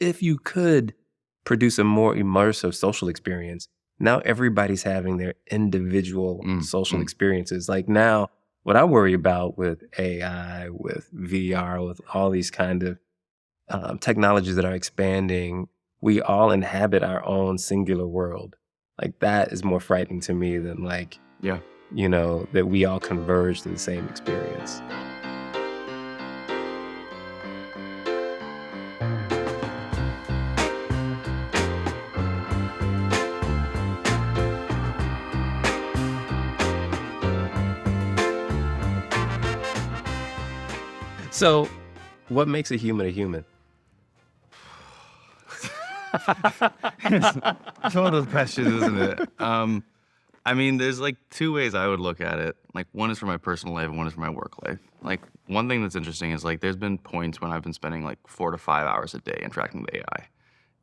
if you could produce a more immersive social experience, now everybody's having their individual social experiences. Like now, what I worry about with AI, with VR, with all these kind of technologies that are expanding, we all inhabit our own singular world. Like that is more frightening to me than like, Yeah. that we all converge to the same experience. So, what makes a human a human? It's one of those questions, isn't it? I mean, there's like two ways I would look at it. Like one is for my personal life and one is for my work life. Like one thing that's interesting is like there's been points when I've been spending like 4 to 5 hours a day interacting with AI.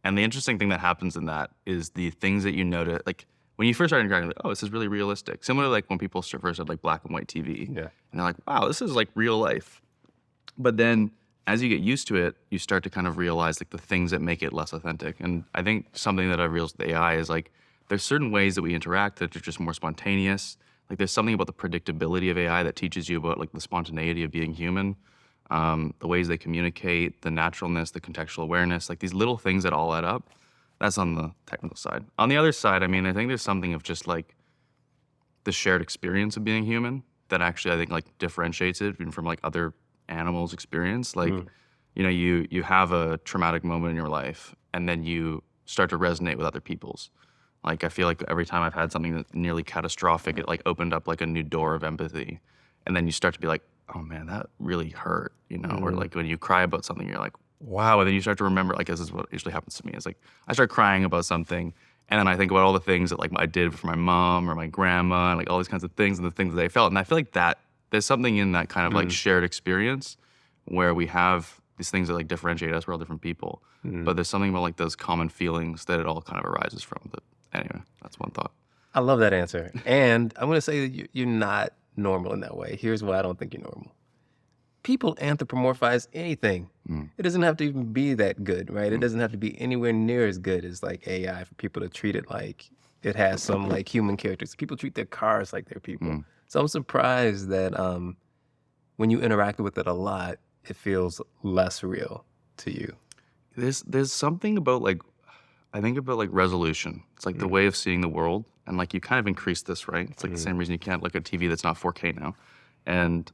And the interesting thing that happens in that is the things that you notice, like when you first start interacting, like, oh, this is really realistic. Similar to like when people first had like black and white TV. Yeah. And they're like, wow, this is like real life. But then as you get used to it, you start to kind of realize like the things that make it less authentic. And I think something that I've realized with AI is like there's certain ways that we interact that are just more spontaneous. Like there's something about the predictability of AI that teaches you about like the spontaneity of being human, the ways they communicate, the naturalness, the contextual awareness, like these little things that all add up. That's on the technical side. On the other side, I mean, I think there's something of just like the shared experience of being human that actually I think like differentiates it even from like other animals' experience. Like, you have a traumatic moment in your life and then you start to resonate with other people's. Like I feel like every time I've had something that's nearly catastrophic, it like opened up like a new door of empathy. And then you start to be like, oh man, that really hurt, Or like when you cry about something, you're like, wow. And then you start to remember, like this is what usually happens to me. It's like I start crying about something and then I think about all the things that like I did for my mom or my grandma and like all these kinds of things and the things that they felt. And I feel like that there's something in that kind of like shared experience where we have these things that like differentiate us. We're all different people, but there's something about like those common feelings that it all kind of arises from. But anyway, that's one thought. I love that answer. And I'm going to say that you're not normal in that way. Here's why I don't think you're normal. People anthropomorphize anything. It doesn't have to even be that good, right? It doesn't have to be anywhere near as good as like AI for people to treat it like it has some like human characters. People treat their cars like they're people. So I'm surprised that when you interact with it a lot, it feels less real to you. There's something about like I think about like resolution. It's like the way of seeing the world, and like you kind of increase this, right? It's like the same reason you can't look at TV that's not 4K now, and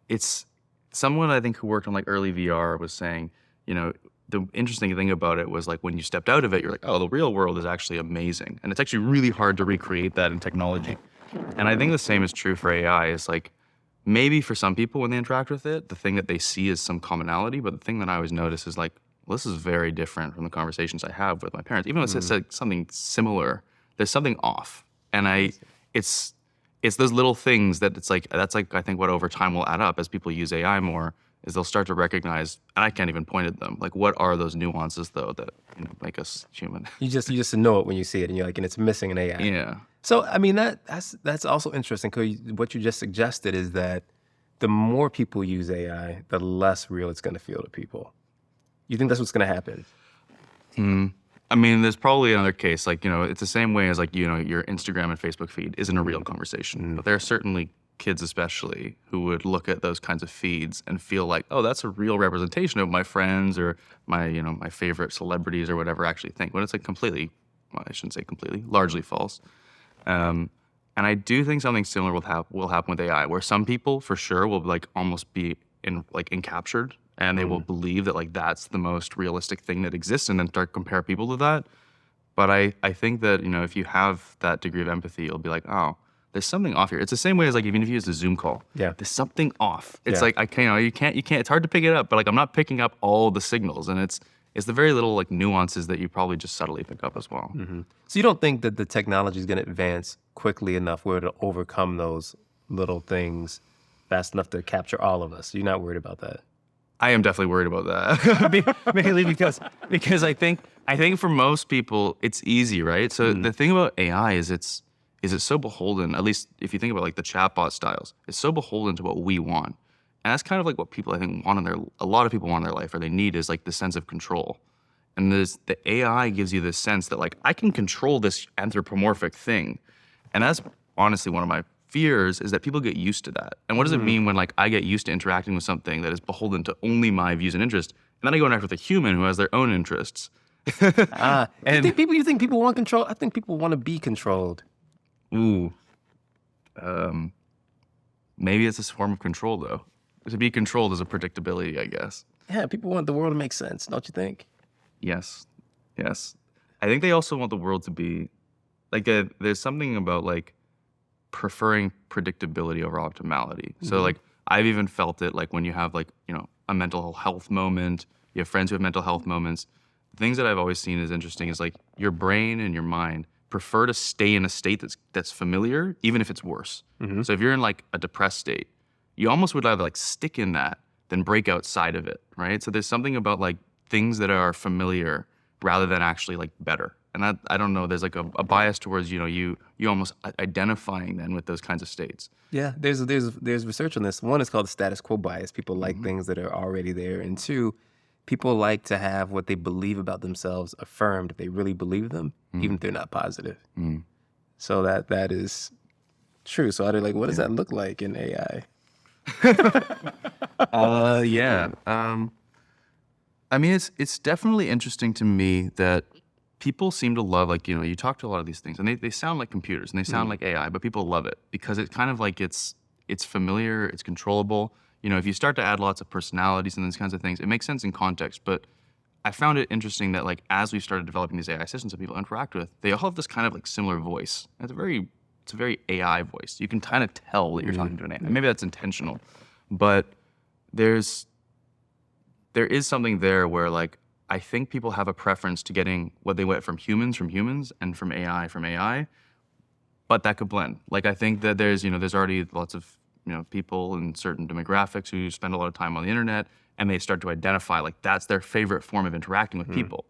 it's someone I think who worked on like early VR was saying, the interesting thing about it was like when you stepped out of it, you're like, oh, the real world is actually amazing, and it's actually really hard to recreate that in technology. And I think the same is true for AI. Is like maybe for some people when they interact with it, the thing that they see is some commonality, but the thing that I always notice is like, well, this is very different from the conversations I have with my parents. Even though it's like something similar, there's something off. And it's those little things that it's like, that's like, I think what over time will add up as people use AI more is they'll start to recognize, and I can't even point at them, like what are those nuances though that make us human? You just know it when you see it, and you're like, and it's missing an AI. Yeah. So I mean that's also interesting because what you just suggested is that the more people use AI, the less real it's going to feel to people. You think that's what's going to happen? I mean, there's probably another case, like, it's the same way as like, your Instagram and Facebook feed isn't a real conversation. But there are certainly kids especially who would look at those kinds of feeds and feel like, oh, that's a real representation of my friends or my, my favorite celebrities or whatever actually think. When it's like completely, well, I shouldn't say completely, largely false. And I do think something similar will happen with AI, where some people for sure will like almost be encaptured, and they will believe that like that's the most realistic thing that exists, and then start to compare people to that. But I think that if you have that degree of empathy, you'll be like, oh, there's something off here. It's the same way as like even if you use a Zoom call, there's something off. It's like I can't, you can't. It's hard to pick it up, but like I'm not picking up all the signals, and it's the very little like nuances that you probably just subtly pick up as well. So you don't think that the technology is going to advance quickly enough where it'll overcome those little things fast enough to capture all of us? You're not worried about that? I am definitely worried about that. Mainly because I think for most people it's easy, right? So the thing about AI is it's so beholden, at least if you think about like the chatbot styles, it's so beholden to what we want. And that's kind of like what people I think want a lot of people want in their life, or they need, is like the sense of control. And the AI gives you this sense that like I can control this anthropomorphic thing. And that's honestly one of my fears, is that people get used to that. And what does it mean when like I get used to interacting with something that is beholden to only my views and interests, and then I go interact with a human who has their own interests? And you think people want control? I think people want to be controlled. Ooh. Maybe it's a form of control though. To be controlled is a predictability, I guess. Yeah, people want the world to make sense, don't you think? Yes. Yes. I think they also want the world to be like there's something about like preferring predictability over optimality. So like I've even felt it like when you have like, you know, a mental health moment, you have friends who have mental health moments. Things that I've always seen as interesting is like your brain and your mind prefer to stay in a state that's familiar, even if it's worse. So if you're in like a depressed state, you almost would rather like stick in that than break outside of it, right? So there's something about like things that are familiar rather than actually like better. And I don't know, there's like a bias towards, you know, you almost identifying then with those kinds of states. Yeah, there's research on this. One is called the status quo bias. People like things that are already there. And two, people like to have what they believe about themselves affirmed if they really believe them, even if they're not positive. So that is true. So they're like, what does that look like in AI? Yeah. I mean, it's definitely interesting to me that people seem to love, like, you know, you talk to a lot of these things and they sound like computers and they sound like AI, but people love it because it kind of like it's familiar, it's controllable. You know, if you start to add lots of personalities and these kinds of things, it makes sense in context. But I found it interesting that like as we started developing these AI assistants that people interact with, they all have this kind of like similar voice. It's a very AI voice. You can kind of tell that you're talking to an AI. Maybe that's intentional, but there is something there where like I think people have a preference to getting what they get from humans and from AI, but that could blend. Like I think that there's already lots of, you know, people in certain demographics who spend a lot of time on the internet and they start to identify like that's their favorite form of interacting with people.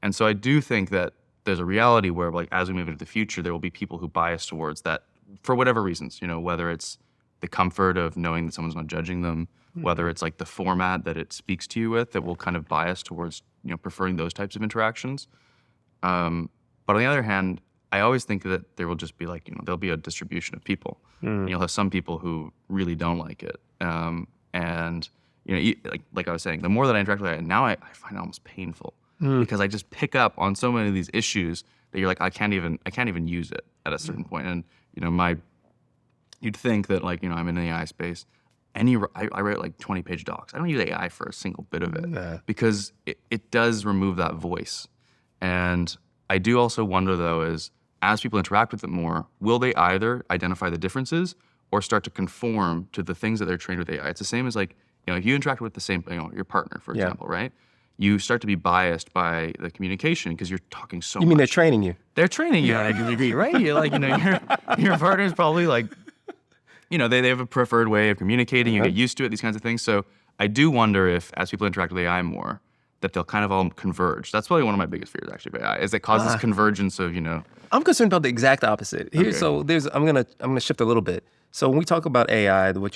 And so I do think that there's a reality where like as we move into the future, there will be people who bias towards that for whatever reasons, you know, whether it's the comfort of knowing that someone's not judging them, whether it's like the format that it speaks to you with that will kind of bias towards, you know, preferring those types of interactions. But on the other hand, I always think that there will just be like, you know, there'll be a distribution of people. And you'll have some people who really don't like it. And, you know, like I was saying, the more that I interact with it, now I find it almost painful because I just pick up on so many of these issues that you're like, I can't even use it at a certain point. And, you know, you'd think that like, you know, I'm in the AI space. I write like 20-page docs. I don't use AI for a single bit of it because it does remove that voice. And I do also wonder though is as people interact with it more, will they either identify the differences or start to conform to the things that they're trained with AI? It's the same as like, you know, if you interact with the same, you know, your partner, for example, right? You start to be biased by the communication because you're talking so much. You mean they're training you? They're training you, I agree, right? You're like, you know, your partner's probably like, you know, they have a preferred way of communicating, you get used to it, these kinds of things. So I do wonder if, as people interact with AI more, that they'll kind of all converge. That's probably one of my biggest fears, actually, about AI, is it causes convergence of, you know. I'm concerned about the exact opposite. Here, so I'm gonna shift a little bit. So when we talk about AI, the way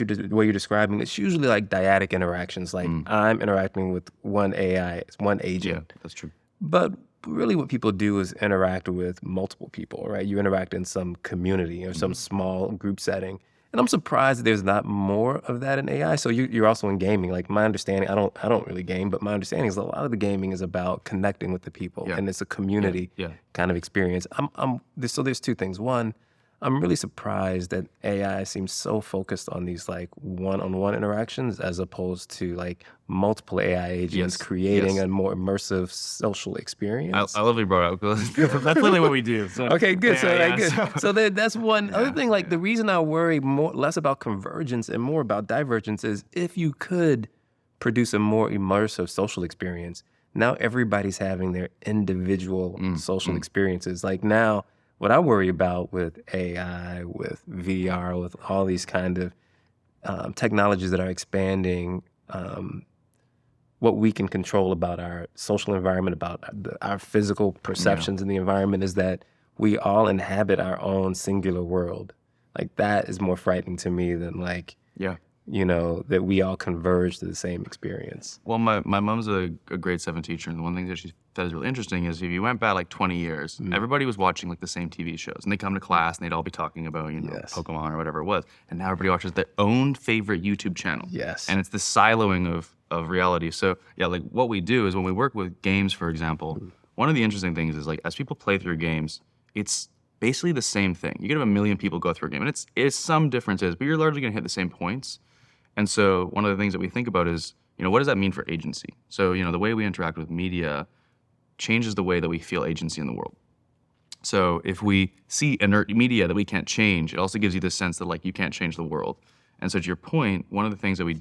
you're describing, it's usually like dyadic interactions. Like I'm interacting with one AI, it's one agent. Yeah, that's true. But really what people do is interact with multiple people, right? You interact in some community or some small group setting. And I'm surprised that there's not more of that in AI. So you're also in gaming. Like my understanding, I don't really game, but my understanding is a lot of the gaming is about connecting with the people, and it's a community kind of experience. So there's two things. One, I'm really surprised that AI seems so focused on these like one-on-one interactions as opposed to like multiple AI agents creating a more immersive social experience. I love you brought it up. That's literally what we do. So. Okay, good. So that's one other thing. Like the reason I worry less about convergence and more about divergence is if you could produce a more immersive social experience, now everybody's having their individual social experiences. Like now, what I worry about with AI, with VR, with all these kind of technologies that are expanding what we can control about our social environment, about our physical perceptions in the environment, is that we all inhabit our own singular world. Like that is more frightening to me than like that we all converge to the same experience. Well, my mom's a grade 7 teacher, and the one thing that she said is really interesting is if you went back like 20 years, everybody was watching like the same TV shows, and they come to class and they'd all be talking about Yes. Pokemon or whatever it was, and now everybody watches their own favorite YouTube channel. Yes. And it's this siloing of reality. So yeah, like what we do is when we work with games, for example, one of the interesting things is like as people play through games, it's basically the same thing. You could have a million people go through a game, and it's some differences, but you're largely gonna hit the same points. And so one of the things that we think about is, what does that mean for agency? So, the way we interact with media changes the way that we feel agency in the world. So if we see inert media that we can't change, it also gives you this sense that like you can't change the world. And so to your point, one of the things that we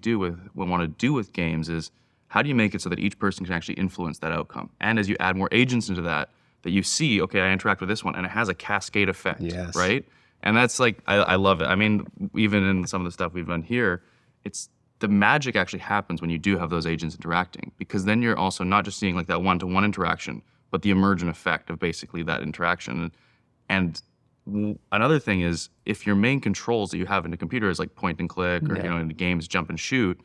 want to do with games is how do you make it so that each person can actually influence that outcome? And as you add more agents into that you see, okay, I interact with this one and it has a cascade effect, Yes. right? And that's like, I love it. I mean, even in some of the stuff we've done here, it's the magic actually happens when you do have those agents interacting, because then you're also not just seeing like that one-to-one interaction, but the emergent effect of basically that interaction. And another thing is if your main controls that you have in a computer is like point and click or, in the games, jump and shoot,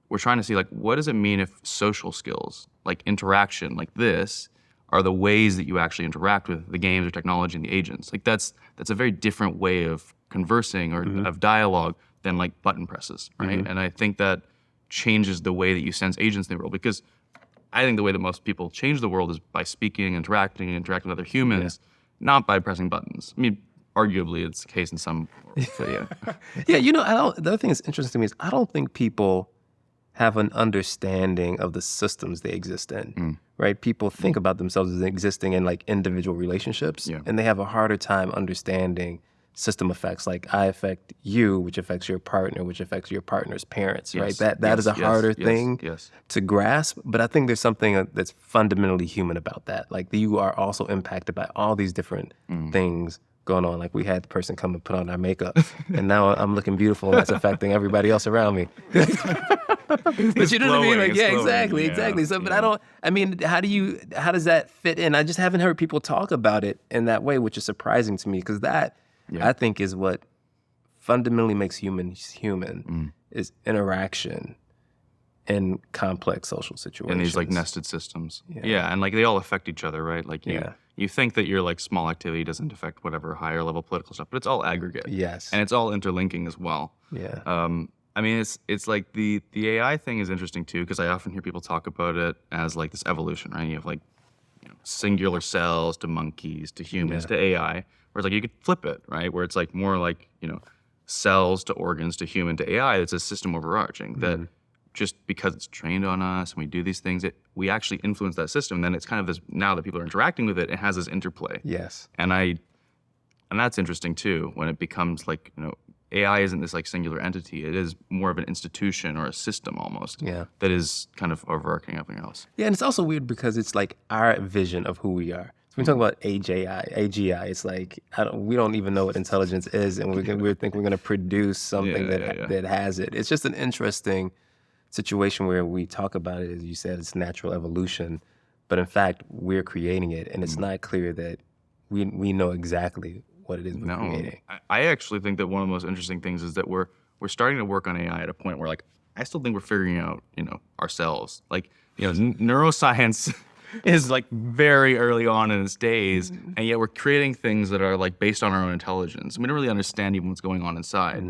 we're trying to see like, what does it mean if social skills, like interaction like this, are the ways that you actually interact with the games or technology and the agents? Like that's a very different way of conversing or of dialogue than like button presses, right? And I think that changes the way that you sense agents in the world, because I think the way that most people change the world is by speaking, interacting with other humans, not by pressing buttons. I mean, arguably it's the case in some, but yeah. Yeah, the other thing that's interesting to me is I don't think people have an understanding of the systems they exist in, right? People think about themselves as existing in like individual relationships, and they have a harder time understanding system effects. Like I affect you, which affects your partner, which affects your partner's parents, right? That is a harder thing to grasp, but I think there's something that's fundamentally human about that. Like you are also impacted by all these different things going on. Like we had the person come and put on our makeup, and now I'm looking beautiful, and that's affecting everybody else around me. But you know what I mean? Like, yeah, exactly. So, but how does that fit in? I just haven't heard people talk about it in that way, which is surprising to me, because that I think is what fundamentally makes humans human, is interaction in complex social situations. And these like nested systems. Yeah, and like they all affect each other, right? Like you think that your like small activity doesn't affect whatever higher level political stuff, but it's all aggregate. Yes. And it's all interlinking as well. Yeah. I mean, it's like the AI thing is interesting too, because I often hear people talk about it as like this evolution, right? You have like singular cells to monkeys to humans to AI, where it's like you could flip it, right? Where it's like more like, cells to organs to human to AI. It's a system overarching that just because it's trained on us and we do these things, we actually influence that system. And then it's kind of this, now that people are interacting with it, it has this interplay. Yes. And that's interesting too, when it becomes like, AI isn't this like singular entity. It is more of an institution or a system almost that is kind of overarching everything else. Yeah, and it's also weird because it's like our vision of who we are. So when we talk about AGI, it's like we don't even know what intelligence is, and we think we're going to produce something that has it. It's just an interesting situation where we talk about it, as you said, it's natural evolution, but in fact we're creating it, and it's not clear that we know exactly what it is we're creating. I actually think that one of the most interesting things is that we're starting to work on AI at a point where like I still think we're figuring out ourselves. Like neuroscience is like very early on in its days, and yet we're creating things that are like based on our own intelligence. We don't really understand even what's going on inside.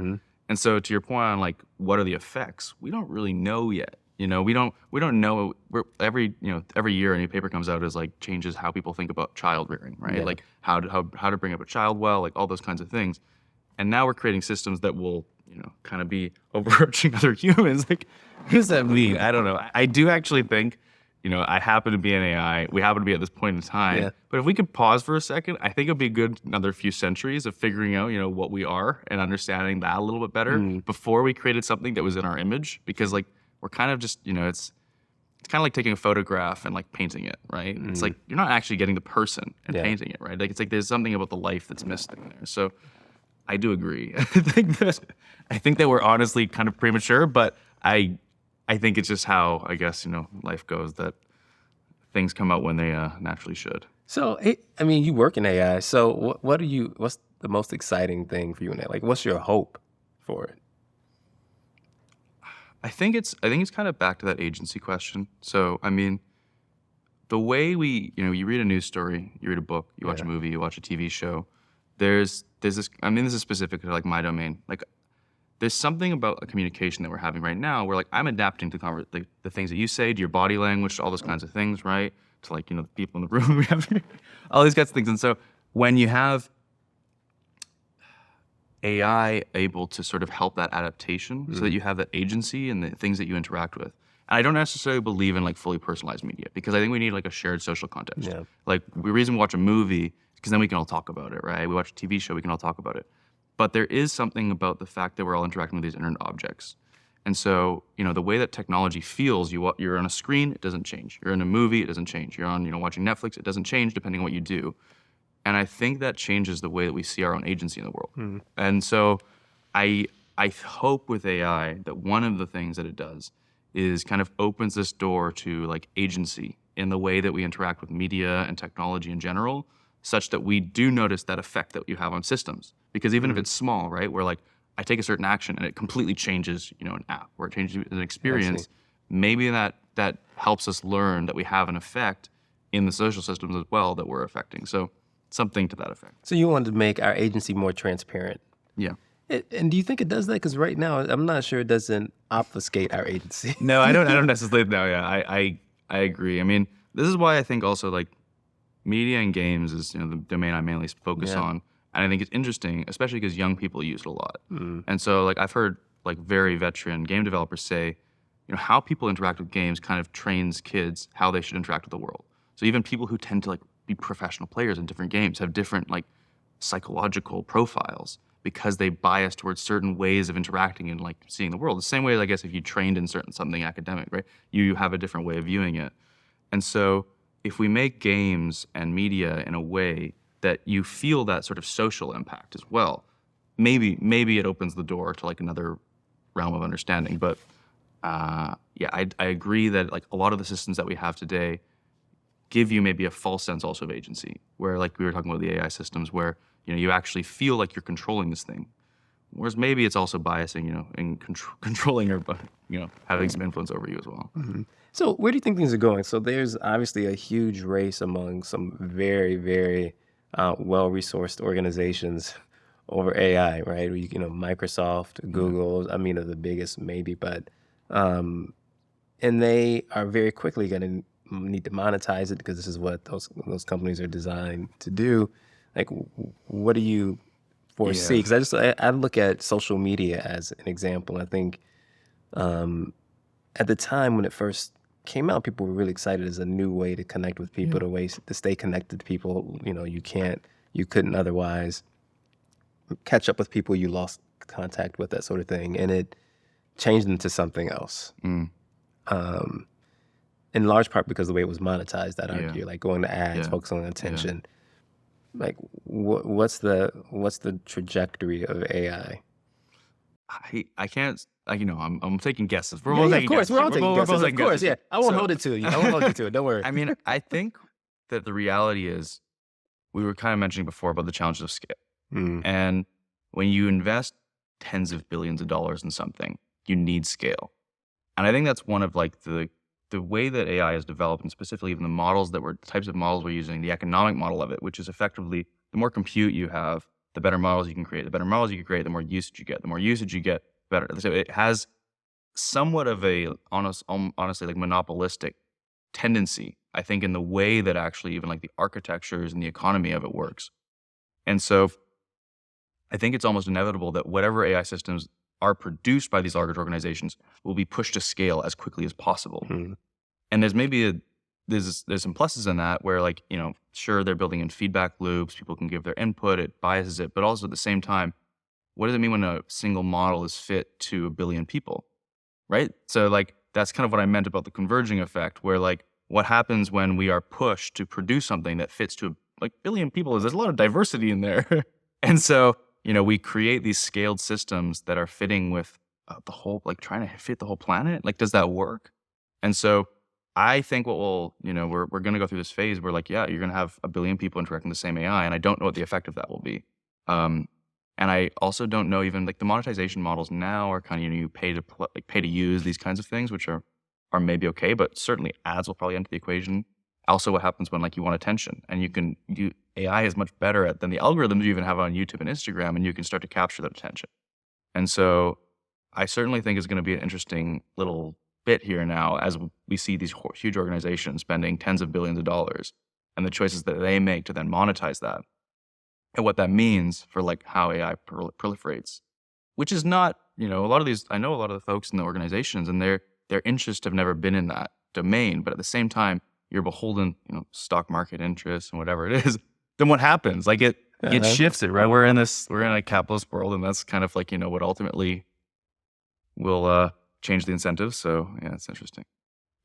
And so to your point on like what are the effects, we don't really know yet. We don't know. Every year a new paper comes out as like changes how people think about child rearing, right? Like how to bring up a child well, like all those kinds of things. And now we're creating systems that will kind of be overarching other humans. Like, what does that mean? I don't know. I do actually think I happen to be an AI. We happen to be at this point in time. Yeah. But if we could pause for a second, I think it'd be a good another few centuries of figuring out what we are and understanding that a little bit better before we created something that was in our image. Because like we're kind of just, it's kind of like taking a photograph and like painting it, right? It's like you're not actually getting the person and painting it, right? Like it's like there's something about the life that's missing there. So I do agree. I think that we're honestly kind of premature, but I think it's just how I guess life goes, that things come out when they naturally should. So you work in AI. So what's the most exciting thing for you in that? Like, what's your hope for it? I think it's kind of back to that agency question. So I mean, the way you read a news story, you read a book, you watch a Yeah. movie, you watch a TV show. There's this. I mean, this is specific to like my domain. Like, there's something about a communication that we're having right now where like I'm adapting to the things that you say, to your body language, to all those kinds of things, right? To like the people in the room we have here, all these kinds of things. And so when you have AI able to sort of help that adaptation so that you have that agency in the things that you interact with. And I don't necessarily believe in like fully personalized media because I think we need like a shared social context. Yeah. Like the reason we watch a movie is because then we can all talk about it, right? We watch a TV show, we can all talk about it. But there is something about the fact that we're all interacting with these internet objects. And so, the way that technology feels, you're on a screen, it doesn't change. You're in a movie, it doesn't change. You're on, watching Netflix, it doesn't change depending on what you do. And I think that changes the way that we see our own agency in the world. And so I hope with AI that one of the things that it does is kind of opens this door to like agency in the way that we interact with media and technology in general, such that we do notice that effect that you have on systems. Because even if it's small, right, where like I take a certain action and it completely changes, an app, or it changes an experience, maybe that helps us learn that we have an effect in the social systems as well that we're affecting. So something to that effect. So you wanted to make our agency more transparent. Yeah. And do you think it does that? Because right now, I'm not sure it doesn't obfuscate our agency. No, I don't necessarily. No, yeah, I agree. I mean, this is why I think also like media and games is the domain I mainly focus Yeah. on, and I think it's interesting, especially because young people use it a lot. And so like I've heard like very veteran game developers say, how people interact with games kind of trains kids how they should interact with the world. So even people who tend to like be professional players in different games have different like psychological profiles because they bias towards certain ways of interacting and like seeing the world. The same way, I guess, if you trained in something academic, right? You have a different way of viewing it. And so if we make games and media in a way that you feel that sort of social impact as well, maybe it opens the door to like another realm of understanding. But yeah, I agree that like a lot of the systems that we have today give you maybe a false sense also of agency, where like we were talking about the AI systems where, you actually feel like you're controlling this thing. Whereas maybe it's also biasing, and controlling or, having some influence over you as well. So where do you think things are going? So there's obviously a huge race among some very, very well-resourced organizations over AI, right? Microsoft, Google, are the biggest maybe, but and they are very quickly going to need to monetize it because this is what those companies are designed to do. Like, what do you foresee? Yeah. Because I look at social media as an example. I think at the time when it first came out, people were really excited as a new way to connect with people, a way to stay connected to people. You couldn't otherwise catch up with people you lost contact with, that sort of thing, and it changed into something else. In large part because the way it was monetized, I'd argue, like going to ads, Yeah. focusing on attention. Like, what's the trajectory of AI? I can't. I'm taking guesses. We're Yeah, all yeah, taking of course, guesses. we're all taking both guesses. Of taking course, guesses. yeah. I won't So- hold it to you. I won't hold you to it. Don't worry. I mean, I think that the reality is, we were kind of mentioning before about the challenges of scale. Mm. And when you invest tens of billions of dollars in something, you need scale. And I think that's one of like the way that AI is developed, and specifically even the types of models we're using, the economic model of it, which is effectively the more compute you have, the better models you can create. The better models you can create, the more usage you get. The more usage you get, better. So it has somewhat of a honestly like monopolistic tendency, I think, in the way that actually even like the architectures and the economy of it works. And so I think it's almost inevitable that whatever AI systems are produced by these large organizations will be pushed to scale as quickly as possible. Mm. And there's some pluses in that where like, sure, they're building in feedback loops, people can give their input, it biases it, but also at the same time, what does it mean when a single model is fit to 1 billion people, right? So like, that's kind of what I meant about the converging effect, where like, what happens when we are pushed to produce something that fits to like 1 billion people is there's a lot of diversity in there. And so, we create these scaled systems that are fitting with the whole, like trying to fit the whole planet. Like, does that work? And so I think we're going to go through this phase where like, yeah, you're going to have 1 billion people interacting with the same AI. And I don't know what the effect of that will be. And I also don't know even like the monetization models now are kind of, you pay to use these kinds of things, which are maybe okay, but certainly ads will probably enter the equation. Also, what happens when like you want attention and AI is much better at than the algorithms you even have on YouTube and Instagram, and you can start to capture that attention. And so I certainly think it's going to be an interesting little bit here now as we see these huge organizations spending tens of billions of dollars and the choices that they make to then monetize that and what that means for like how AI proliferates, which is not, a lot of these, I know a lot of the folks in the organizations and their interests have never been in that domain, but at the same time, you're beholden, stock market interests and whatever it is, then what happens? Like it shifts it, right? We're in a capitalist world, and that's kind of like, what ultimately will change the incentives. So yeah, it's interesting.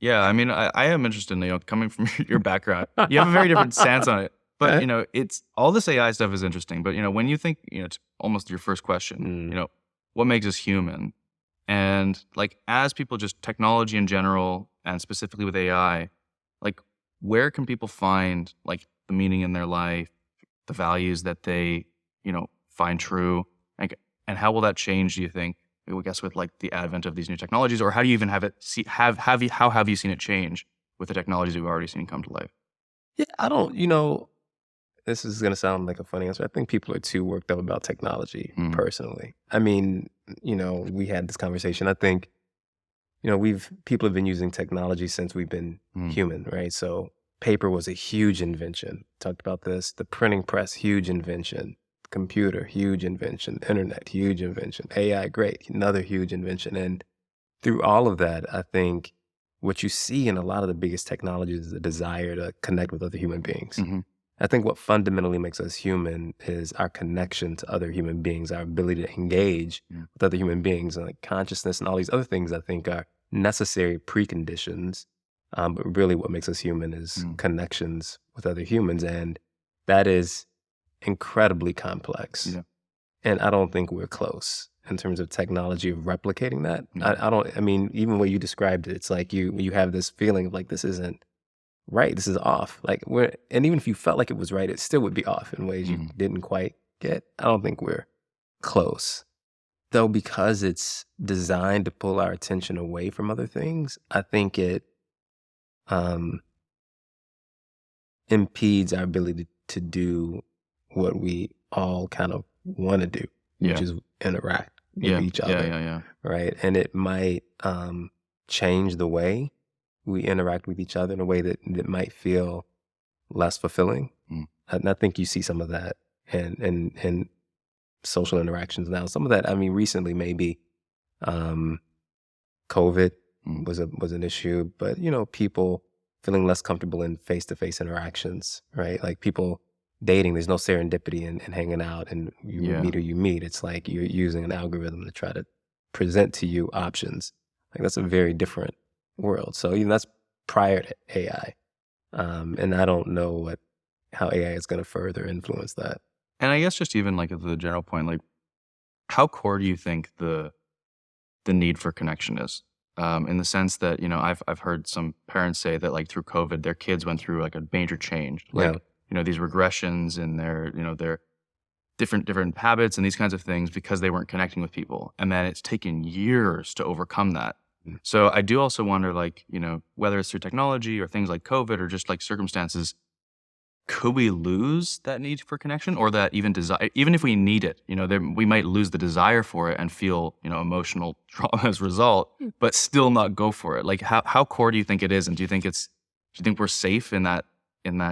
Yeah, I mean, I am interested in, coming from your background, you have a very different stance on it. But, it's all this AI stuff is interesting. But, when you think, it's almost your first question, what makes us human? And like, as people just technology in general, and specifically with AI, like, where can people find like the meaning in their life, the values that they, find true? And how will that change, do you think, I guess, with like the advent of these new technologies? Or how do you even have it how have you seen it change with the technologies we've already seen come to life? Yeah, I don't, this is going to sound like a funny answer. I think people are too worked up about technology, personally. I mean, we had this conversation. I think, people have been using technology since we've been human, right? So paper was a huge invention. Talked about this. The printing press, huge invention. Computer, huge invention. Internet, huge invention. AI, great, another huge invention. And through all of that, I think what you see in a lot of the biggest technologies is a desire to connect with other human beings. I think what fundamentally makes us human is our connection to other human beings, our ability to engage with other human beings, and like consciousness and all these other things I think are necessary preconditions. But really what makes us human is connections with other humans. And that is incredibly complex. Yeah. And I don't think we're close in terms of technology of replicating that. I mean, even when you described it, it's like you have this feeling of like, this isn't right, this is off. Like and even if you felt like it was right, it still would be off in ways you didn't quite get. I don't think we're close. Though, because it's designed to pull our attention away from other things, I think it impedes our ability to do what we all kind of want to do, which is interact with each other. Right. And it might change the way we interact with each other in a way that might feel less fulfilling. And I think you see some of that in social interactions now. Some of that, I mean, recently maybe COVID was an issue, but people feeling less comfortable in face-to-face interactions, right? Like people dating, there's no serendipity in hanging out, and you meet who you meet. It's like you're using an algorithm to try to present to you options. Like that's a very different world. So that's prior to AI. And I don't know how AI is going to further influence that. And I guess just even like at the general point, like how core do you think the need for connection is? In the sense that, I've heard some parents say that like through COVID, their kids went through like a major change. Like, these regressions in their different habits and these kinds of things because they weren't connecting with people. And then it's taken years to overcome that. So I do also wonder, like, whether it's through technology or things like COVID or just like circumstances, could we lose that need for connection, or that even desire, even if we need it, we might lose the desire for it and feel, emotional trauma as a result, but still not go for it. Like how core do you think it is? And do you think we're safe in that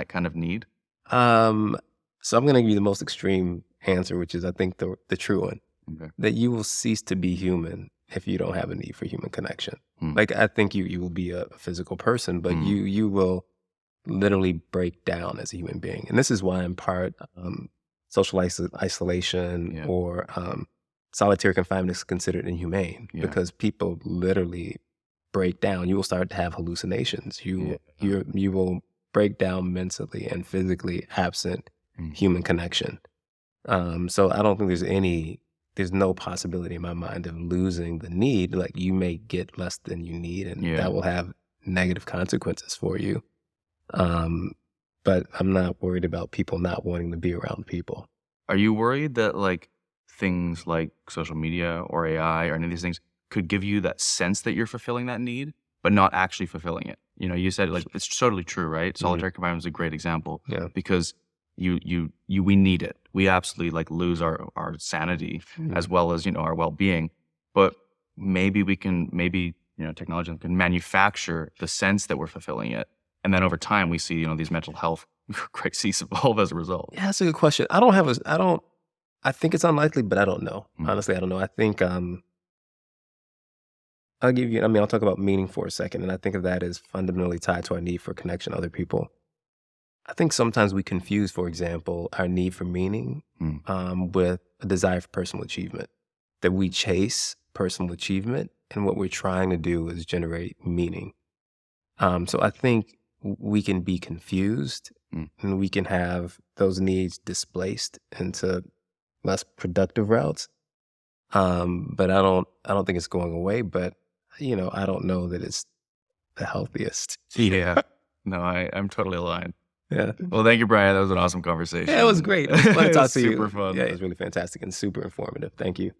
kind of need? So I'm going to give you the most extreme answer, which is I think the true one, that you will cease to be human if you don't have a need for human connection. Like I think you will be a physical person, but you will literally break down as a human being. And this is why in part social isolation or solitary confinement is considered inhumane, because people literally break down. You will start to have hallucinations. You will break down mentally and physically absent human connection. So I don't think there's no possibility in my mind of losing the need. Like you may get less than you need, and that will have negative consequences for you. But I'm not worried about people not wanting to be around people. Are you worried that like things like social media or AI or any of these things could give you that sense that you're fulfilling that need, but not actually fulfilling it. You know, you said like it's totally true, right? Solitary confinement is a great example Yeah. because we need it. We absolutely like lose our sanity as well as, you know, our well-being. But maybe technology can manufacture the sense that we're fulfilling it. And then over time we see, you know, these mental health crises evolve as a result. Yeah, that's a good question. I think it's unlikely, but I don't know. Honestly, I don't know. I think I'll talk about meaning for a second, and I think of that as fundamentally tied to our need for connection to other people. I think sometimes we confuse, for example, our need for meaning with a desire for personal achievement, that we chase personal achievement, and what we're trying to do is generate meaning. So I think we can be confused, and we can have those needs displaced into less productive routes. But I don't think it's going away. But you know, I don't know that it's the healthiest. Yeah. No, I'm totally aligned. Yeah. Well, thank you, Brian. That was an awesome conversation. Yeah, it was great. It was fun to talk to you. Super fun. Yeah, it was really fantastic and super informative. Thank you.